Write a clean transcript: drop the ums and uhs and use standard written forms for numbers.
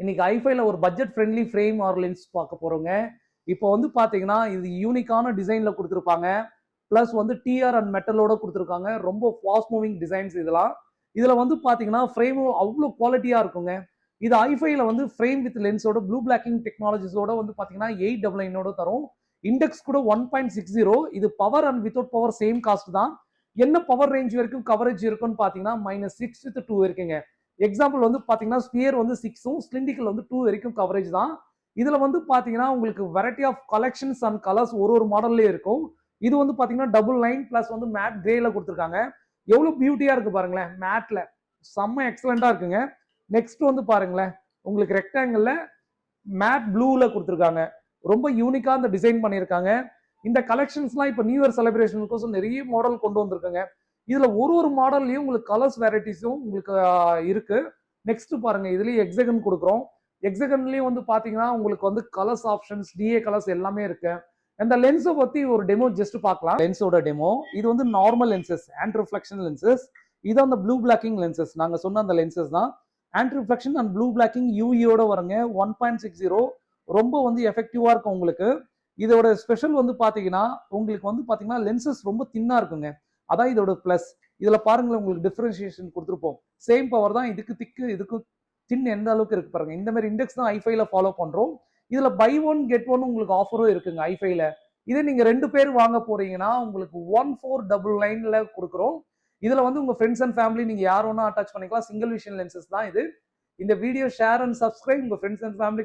இன்னைக்கு ஐஃபைல ஒரு budget friendly frame or lens பார்க்க போறோங்க. இப்போ வந்து பாத்தீங்கன்னா இது யூனிக்கான டிசைன்ல கொடுத்துருப்பாங்க. பிளஸ் வந்து டிஆர் அண்ட் மெட்டலோட கொடுத்துருக்காங்க. ரொம்ப ஃபாஸ்ட் மூவிங் டிசைன்ஸ் இதெல்லாம். இதுல வந்து பாத்தீங்கன்னா ஃப்ரேம் அவ்வளோ குவாலிட்டியா இருக்குங்க. இது ஐஃபைல வந்து ஃப்ரேம் வித் லென்ஸோட ப்ளூ பிளாக்கிங் டெக்னாலஜிஸோட வந்து பாத்தீங்கன்னா 899 தரும். இண்டெக்ஸ் கூட 1.60. இது power and without power same cost தான். என்ன பவர் ரேஞ்ச் வரைக்கும் கவரேஜ் இருக்குன்னு பாத்தீங்கன்னா -6 with 2 இருக்குங்க. எக்ஸாம்பிள் வந்து பாத்தீங்கன்னா ஸ்பியர் வந்து 6ம் சிலிண்டிக்கல் வந்து 2 வரைக்கும் கவரேஜ் தான். இதுல வந்து பாத்தீங்கன்னா உங்களுக்கு variety of collections and colours ஒரு மாடல்லே இருக்கும். இது வந்து பாத்தீங்கன்னா டபுள் லைன் பிளஸ் வந்து மேட் கிரேல கொடுத்துருக்காங்க. எவ்வளவு பியூட்டியா இருக்கு பாருங்களேன். மேட்ல செம்ம எக்ஸலண்டா இருக்குங்க. நெக்ஸ்ட் வந்து பாருங்களேன், உங்களுக்கு ரெக்டாங்கிள்ல மேட் ப்ளூல கொடுத்துருக்காங்க. ரொம்ப யூனிக்கா அந்த டிசைன் பண்ணியிருக்காங்க. இந்த கலெக்ஷன்ஸ்லாம் இப்போ நியூ இயர் செலிப்ரேஷனுக்கோசம் நிறைய மாடல் கொண்டு வந்திருக்காங்க. இதுல ஒரு மாடல்லையும் உங்களுக்கு கலர்ஸ் வெரைட்டிஸும் உங்களுக்கு இருக்கு. நெக்ஸ்ட் பாருங்க, இதுலயும் எக்ஸகன் கொடுக்குறோம். எக்ஸகன்லயும் வந்து பாத்தீங்கன்னா உங்களுக்கு வந்து கலர்ஸ் ஆப்ஷன்ஸ், டிஏ கலர்ஸ் எல்லாமே இருக்கு. அந்த லென்ஸை பத்தி ஒரு டெமோ ஜஸ்ட் பார்க்கலாம். லென்ஸோட டெமோ இது வந்து normal lenses, anti reflection lenses. இது அந்த ப்ளூ பிளாக்கிங் லென்சஸ் நாங்க சொன்ன அந்த லென்சஸ் தான். Anti reflection and blue blocking யூஇயோட வருங்க. 1.60 ரொம்ப வந்து எஃபெக்டிவா இருக்கும் உங்களுக்கு. இதோட ஸ்பெஷல் வந்து பாத்தீங்கன்னா உங்களுக்கு வந்து பாத்தீங்கன்னா லென்சஸ் ரொம்ப தின்னா இருக்குங்க. அதான் இதோட பிளஸ். இதுல பாருங்களேன், உங்களுக்கு டிஃபரன்சியேஷன் கொடுத்துருப்போம். சேம் பவர் தான், இதுக்கு திக்கு இதுக்கு தின் எந்த அளவுக்கு இருக்கு பாருங்க. இந்த மாதிரி இண்டெக்ஸ் தான் ஐஃபைல ஃபாலோ பண்றோம். இதுல பை ஒன் கெட் ஒன் உங்களுக்கு ஆஃபரும் இருக்குங்க ஐஃபைல. இதே நீங்க 2 பேர் வாங்க போறீங்கன்னா உங்களுக்கு 1499ல கொடுக்குறோம். இதுல வந்து உங்க ஃப்ரெண்ட்ஸ் அண்ட் ஃபேமிலி நீங்க யார் வேணா அட்டாச் பண்ணிக்கலாம். சிங்கிள் விஷன் லென்சஸ் தான் இது. இந்த வீடியோ ஷேர் அண்ட் சப்ஸ்கிரைப் உங்க ஃப்ரெண்ட்ஸ் அண்ட் ஃபேமிலி